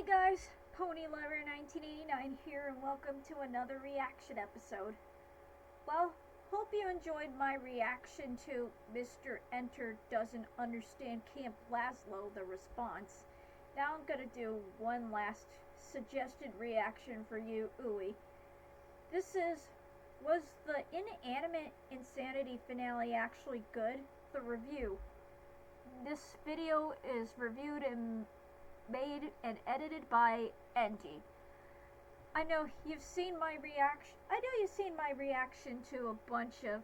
Hey guys, Ponylover1989 here, and welcome to another reaction episode. Well, hope you enjoyed my reaction to Mr. Enter Doesn't Understand Camp Laszlo, the response. Now I'm gonna do one last suggested reaction for you, Ooey. Was the Inanimate Insanity finale actually good? The review. This video is reviewed and made and edited by Andy. I know you've seen my reaction. To a bunch of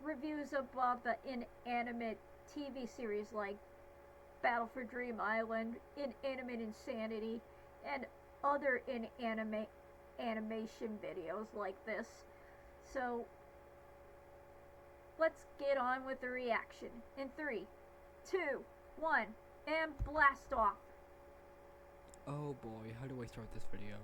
reviews about the Inanimate TV series like Battle for Dream Island, Inanimate Insanity, and other inanimate animation videos like this. So let's get on with the reaction. In 3, 2, 1, and blast off. Oh boy, how do I start this video?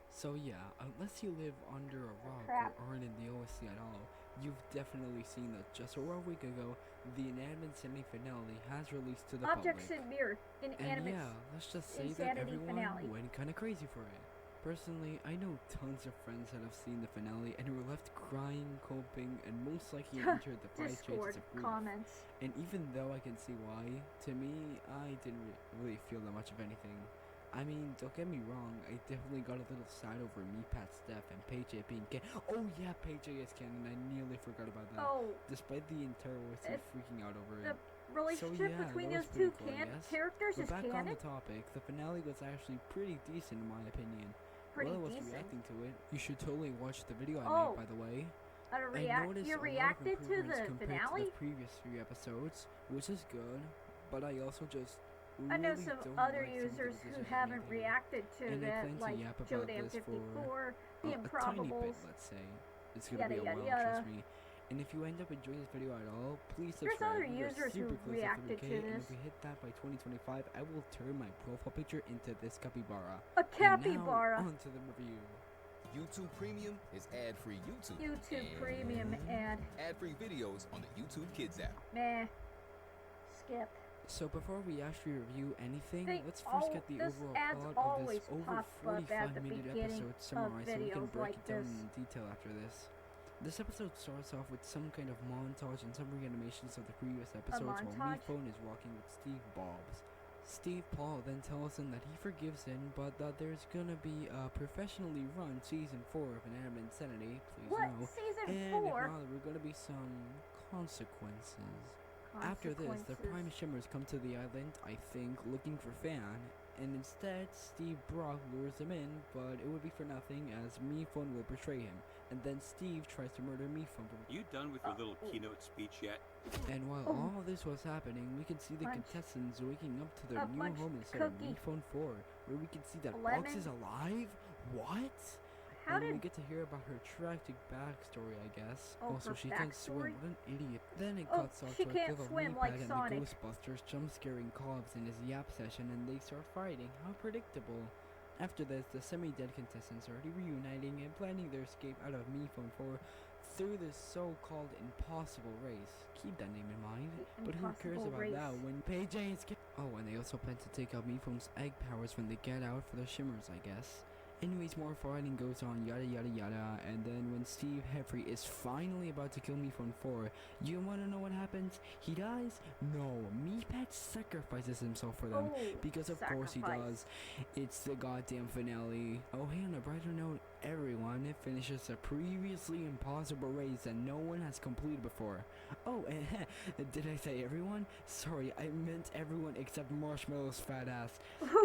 So yeah, unless you live under a rock or aren't in the OSC at all, you've definitely seen that just over a week ago, the Inanimate Insanity finale has released to the Objects public. in Mirror, And yeah, let's just say that everyone went kinda crazy for it. Personally, I know tons of friends that have seen the finale and were left crying, coping, and most likely entered the 5 stages of grief. Comments. And even though I can see why, to me, I didn't really feel that much of anything. I mean, don't get me wrong, I definitely got a little sad over Meepat's death and PJ being canon. Oh yeah, PJ is canon, I nearly forgot about that. Oh. Despite the entire OSC freaking out over it. The relationship between those two characters is canon? Back on the topic, the finale was actually pretty decent in my opinion. While I was reacting to it, you should totally watch the video I made, by the way. You reacted to the finale? To the previous 3 episodes, which is good, but I also just I know some other users who haven't reacted to that, like JoDam54, The Improbables. A tiny bit, let's say. It's gonna be a while, trust me. And if you end up enjoying this video at all, please subscribe. There's other users who reacted to this. And if we hit that by 2025, I will turn my profile picture into this capybara. A capybara! And now, on to the review. YouTube Premium is ad-free YouTube. YouTube Premium ad. Ad-free videos on the YouTube Kids app. Meh. Skip. So before we actually review anything, let's first get the overall plot of this over 45-minute episode summarized so we can break it down in detail after this. This episode starts off with some kind of montage and some reanimations of the previous episodes while Meephone is walking with Steve Bobs. Steve Paul then tells him that he forgives him, but that there's gonna be a professionally run season 4 of Inanimate Insanity, please no. Season 4? And if not, there are gonna be some consequences. After this, the Prime Shimmers come to the island, I think, looking for Fan, and instead, Steve Brock lures him in, but it would be for nothing as Meephone will betray him, and then Steve tries to murder Meephone. You done with your little keynote speech yet? And while all this was happening, we can see the contestants waking up to their new home instead of Meephone 4, where we can see that Box is alive? What? And we get to hear about her tragic backstory, I guess. Also, she can't swim. What an idiot. Then it cuts off to a clip of Meatbag and the Ghostbusters jump-scaring Cobbs in his yap session, and they start fighting. How predictable. After this, the semi-dead contestants are reuniting and planning their escape out of Meephone 4 through this so-called impossible race. Keep that name in mind. But who cares about that when PJ is Oh, and they also plan to take out Meephone's egg powers when they get out for the Shimmers, I guess. Anyways, more fighting goes on, yada yada yada, and then when Steve Heffrey is finally about to kill Meephone 4, you wanna know what happens? He dies? No, Meatpad sacrifices himself for them, because of course he does. It's the goddamn finale. Oh hey, on a brighter note, everyone, it finishes a previously impossible race that no one has completed before. Oh, and did I say everyone? Sorry, I meant everyone except Marshmallow's fat ass.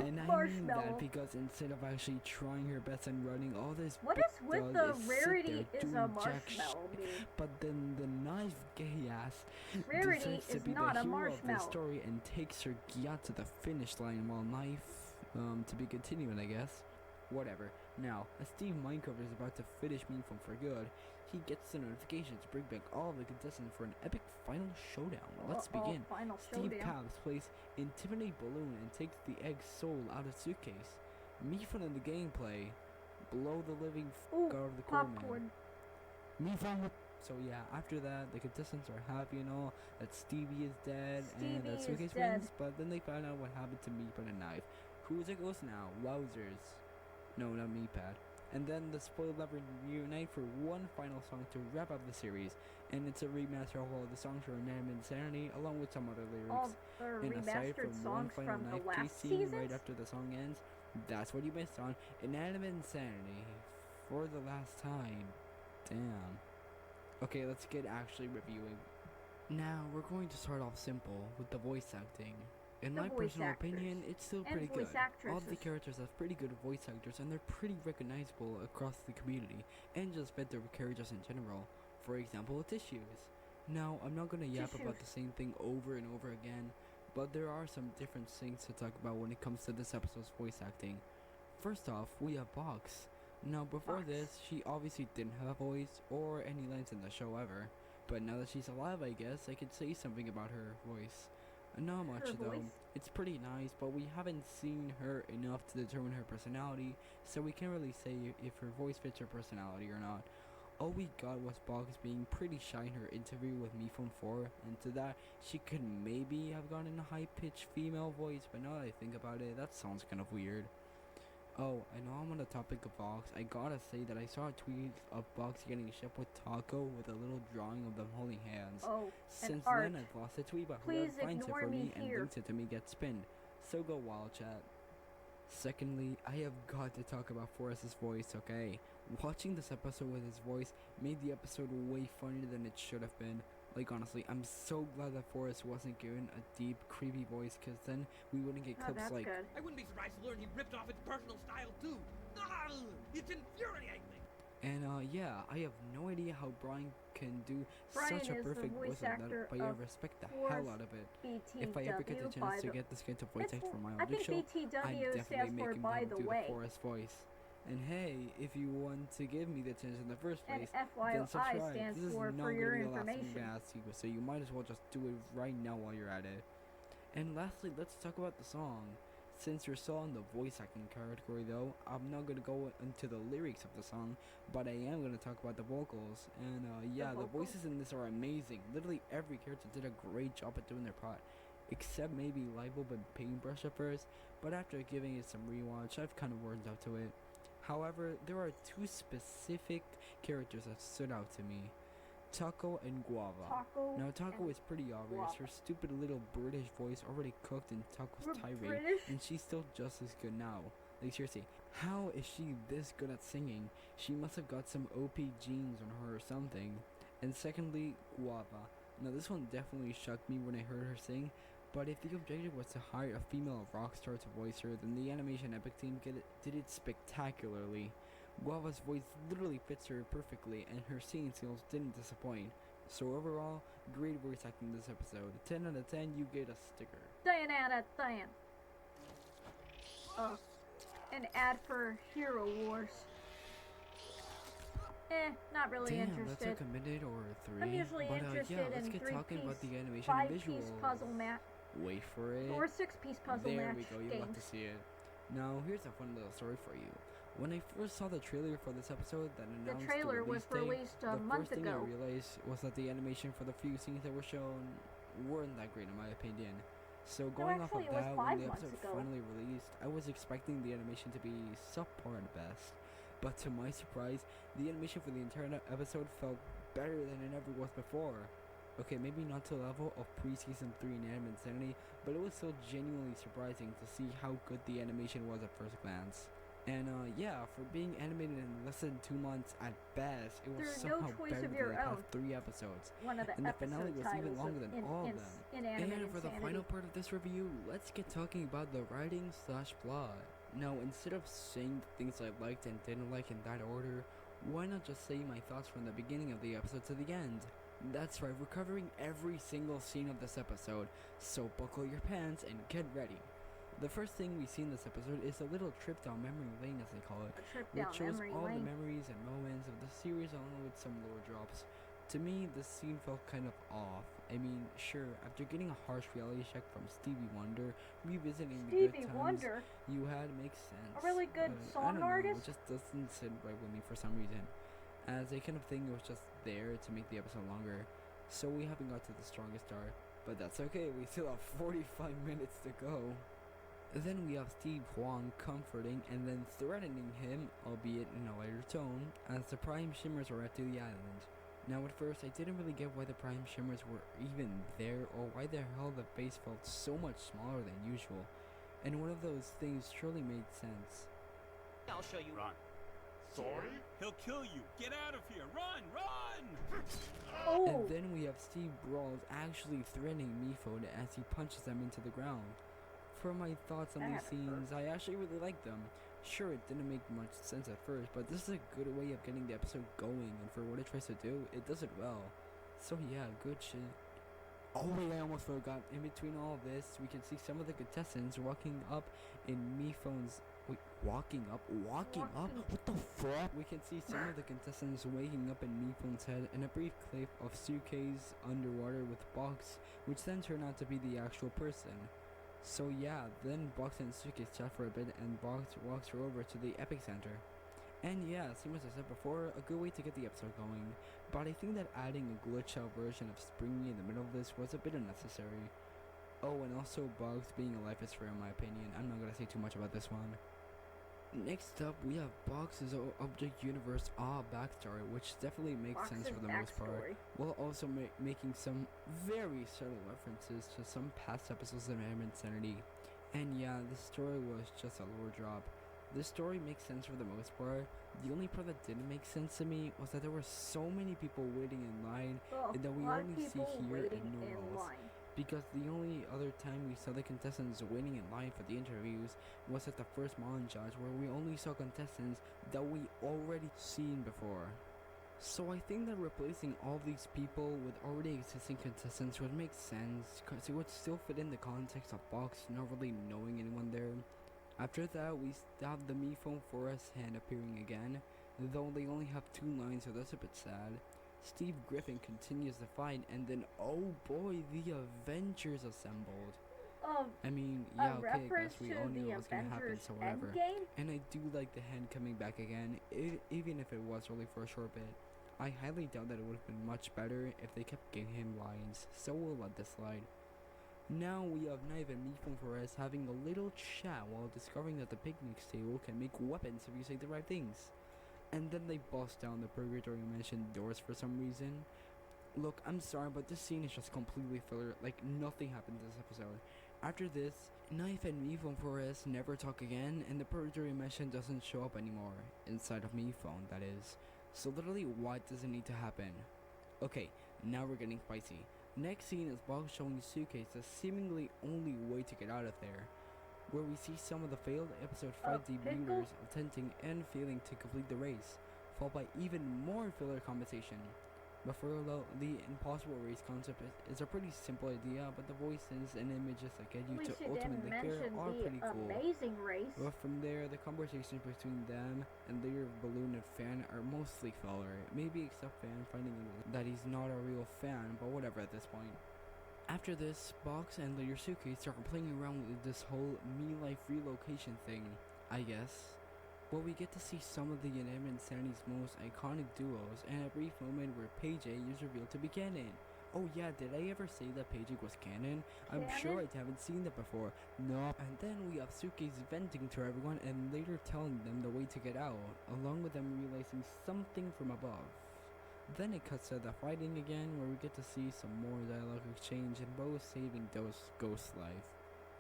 And I mean that because instead of actually trying her best and running all this, what is with the Rarity is a marshmallow meme? But then the nice gay ass Rarity decides to be the hero of the story and takes her Gyat to the finish line while Knife to be continuing, I guess. Whatever. Now, as Steve Minecraft is about to finish Meephone for good, he gets the notification to bring back all of the contestants for an epic final showdown. Let's begin. Steve Cabs plays Intimidate Balloon and takes the egg's soul out of suitcase. Meephone in the gameplay, blow the living out of the corpsman. Meephone. So yeah, after that, the contestants are happy and all that Stevie is dead and that Suitcase wins, but then they find out what happened to Meephone and Knife. Who's a ghost now? Wowzers. No, not me, Pat. And then the Spoiled Lover reunite for one final song to wrap up the series, and it's a remaster of all the songs from Inanimate Insanity, along with some other lyrics. All the And aside remastered from one songs final from the knife last chase scene seasons? right after the song ends, that's what you missed on Inanimate Insanity for the last time. Damn. Okay, let's get actually reviewing. Now, we're going to start off simple with the voice acting. In my personal opinion, it's still pretty good. All the characters have pretty good voice actors, and they're pretty recognizable across the community, and just fit their characters in general. For example, Tissues. Now, I'm not gonna yap about the same thing over and over again, but there are some different things to talk about when it comes to this episode's voice acting. First off, we have Box. Now, before this, she obviously didn't have a voice or any lines in the show ever, but now that she's alive, I guess I could say something about her voice. Not much though. It's pretty nice, but we haven't seen her enough to determine her personality, so we can't really say if her voice fits her personality or not. All we got was Box being pretty shy in her interview with MePhone 4, and to that, she could maybe have gotten a high-pitched female voice, but now that I think about it, that sounds kind of weird. Oh, I know I'm on the topic of Box. I gotta say that I saw a tweet of Box getting shipped with Taco with a little drawing of them holding hands. Oh, Since art. then, I've lost a tweet, but Please whoever finds it ignore for me me and here. links it to me gets pinned. So go wild, chat. Secondly, I have got to talk about Forrest's voice, okay? Watching this episode with his voice made the episode way funnier than it should have been. Like, honestly, I'm so glad that Forrest wasn't given a deep, creepy voice, because then we wouldn't get clips like... Good. I wouldn't be surprised to learn he ripped off its personal style, too. Ah, it's infuriating. And, yeah, I have no idea how Brian can do such a perfect voice like that, but I respect the hell out of it. BTW, If I ever get the chance to get this guy to voice act for my own show, I'm BTW definitely stands for making by him the do way. the Forrest voice. And hey, if you want to give me the chance in the first And place, then FYI subscribe. stands This is for not your gonna be the last thing I'm information. gonna ask you, so you might as well just do it right now while you're at it. And lastly, let's talk about the song. Since you're still on the voice acting category though, I'm not gonna go into the lyrics of the song, but I am gonna talk about the vocals. And yeah, the voices in this are amazing. Literally every character did a great job at doing their part, except maybe Libel and Paintbrush at first, but after giving it some rewatch, I've kind of warmed up to it. However, there are two specific characters that stood out to me. Taco and Guava. Now Taco is pretty obvious. Her stupid little British voice already cooked in Taco's tirade, and she's still just as good now. Like seriously, how is she this good at singing? She must have got some OP genes on her or something. And secondly, Guava. Now this one definitely shocked me when I heard her sing, but if the objective was to hire a female rock star to voice her, then the animation epic team did it spectacularly. Guava's voice literally fits her perfectly, and her singing skills didn't disappoint. So overall, great voice acting this episode. 10 out of 10, you get a sticker. 10 out of 10. An ad for Hero Wars. Not really Damn, interested. that took a minute or three. I'm usually interested yeah, let's in get talking about the animation and five-piece visuals. puzzle mat Wait for it. or six-piece puzzle there match we go, you games. got to see it. Now, here's a fun little story for you. When I first saw the trailer for this episode that announced The trailer the was release released a the month first thing ago. I realized was that the animation for the few scenes that were shown weren't that great in my opinion. So going off of actually, it was that, 5 when the months episode ago. finally released, I was expecting the animation to be subpar at best. But to my surprise, the animation for the entire episode felt better than it ever was before. Okay, maybe not to the level of pre-season 3 Inanimate Insanity, but it was still genuinely surprising to see how good the animation was at first glance. And yeah, for being animated in less than 2 months at best, it was There's no somehow choice better of than your the own. past 3 episodes. One of the And the finale was even titles longer of than all of them. Inanimate And for the Insanity. final part of this review, let's get talking about the writing slash plot. Now, instead of saying the things I liked and didn't like in that order, why not just say my thoughts from the beginning of the episode to the end? That's right, we're covering every single scene of this episode, so buckle your pants and get ready. The first thing we see in this episode is a little trip down memory lane, as they call it, A trip which down shows memory all the lane. memories and moments of the series along with some lore drops. To me, this scene felt kind of off. I mean, sure, after getting a harsh reality check from Stevie Wonder, revisiting the good Stevie times Wonder, you had makes sense. a really good but I song don't know, artist. It just doesn't sit right with me for some reason. As I kind of think it was just there to make the episode longer. So we haven't got to the strongest start, but that's okay, we still have 45 minutes to go. Then we have Steve Huang comforting and then threatening him, albeit in a lighter tone, as the Prime Shimmers arrive to the island. Now at first I didn't really get why the Prime Shimmers were even there or why the hell the base felt so much smaller than usual, and one of those things surely made sense. I'll show you. Run. Sorry? He'll kill you. Get out of here. Run, run! Oh! And then we have Steve Brawls actually threatening Miphone as he punches them into the ground. For my thoughts on these scenes, I actually really like them. Sure, it didn't make much sense at first, but this is a good way of getting the episode going, and for what it tries to do, it does it well. So yeah, good shit. Oh wait, I almost forgot. In between all of this, we can see some of the contestants walking up in Miphone's... Wait, walking up? What the fuck? We can see some of the contestants waking up in Miphone's head in a brief clip of Suke's underwater with Box, which then turned out to be the actual person. So yeah, then Box and Suke chat for a bit and Box walks her over to the epicenter. And yeah, same as I said before, a good way to get the episode going, but I think that adding a glitch out version of Springy in the middle of this was a bit unnecessary. Oh, and also Box being alive is rare in my opinion. I'm not gonna say too much about this one. Next up, we have Box's Object Universe backstory, which definitely makes sense for the most part, while also making some very subtle references to some past episodes of Inanimate Insanity. And yeah, this story was just a lore drop. This story makes sense for the most part. The only part that didn't make sense to me was that there were so many people waiting in line and that we only see here in Neuros. Because the only other time we saw the contestants waiting in line for the interviews was at the first montage, where we only saw contestants that we already seen before. So I think that replacing all these people with already existing contestants would make sense, because it would still fit in the context of Box not really knowing anyone there. After that, we have the Miphone Forest hand appearing again, though they only have 2 lines, so that's a bit sad. Steve Griffin continues the fight, and then, oh boy, the Avengers assembled. I mean, yeah, okay, I guess we all knew what was gonna happen, so whatever. And I do like the hand coming back again, even if it was only for a short bit. I highly doubt that it would have been much better if they kept giving him lines, so we'll let this slide. Now we have Knife and Miphone Forest having a little chat while discovering that the picnic table can make weapons if you say the right things. And then they bust down the Purgatory Mansion doors for some reason. Look, I'm sorry, but this scene is just completely filler, like nothing happened in this episode. After this, Knife and Miphone Forest never talk again, and the Purgatory Mansion doesn't show up anymore, inside of Miphone, that is. So literally, what does it need to happen? Okay, now we're getting spicy. Next scene is Box showing Suke the seemingly only way to get out of there, where we see some of the failed episode 5 debuters attempting and failing to complete the race, followed by even more filler conversation. But for the impossible race concept is a pretty simple idea, but the voices and images that get you to ultimately hear are pretty cool. Amazing race. But from there, the conversations between them and their balloon and Fan are mostly filler, maybe except Fan finding that he's not a real fan, but whatever at this point. After this, Box and later Suke start playing around with this whole me-life relocation thing, I guess. Well, we get to see some of the Inanimate Insanity's most iconic duos, and a brief moment where Paige is revealed to be canon. Oh yeah, did I ever say that Paige was canon? I'm sure I haven't seen that before. No. And then we have Suke's venting to everyone and later telling them the way to get out, along with them realizing something from above. Then it cuts to the fighting again, where we get to see some more dialogue exchange and both saving Ghost's life.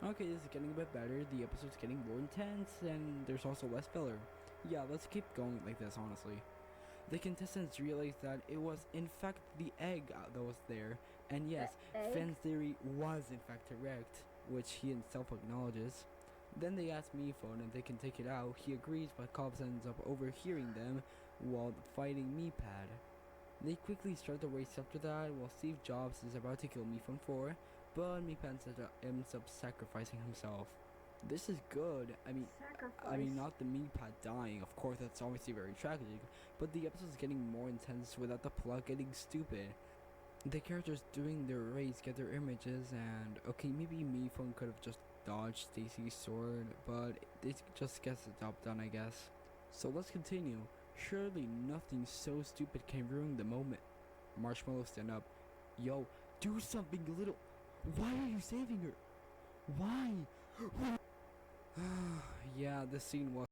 Okay, this is getting a bit better, the episode's getting more intense, and there's also less filler. Yeah, let's keep going like this, honestly. The contestants realized that it was in fact the egg that was there, and yes, Fan's theory was in fact correct, which he himself acknowledges. Then they ask Miphone if they can take it out. He agrees, but Cobbs ends up overhearing them while fighting Meepad. They quickly start the race after that, while Steve Jobs is about to kill Miphone 4, but Meepad ends up sacrificing himself. This is good. I mean, not the Meepad dying, of course, that's obviously very tragic, but the episode is getting more intense without the plot getting stupid. The characters doing their race get their images, and okay, maybe Miphone could have just dodged Stacy's sword, but it just gets the job done, I guess. So let's continue. Surely nothing so stupid can ruin the moment. Marshmallow stand up. Yo, do something little. Why are you saving her? Why? Yeah, this scene was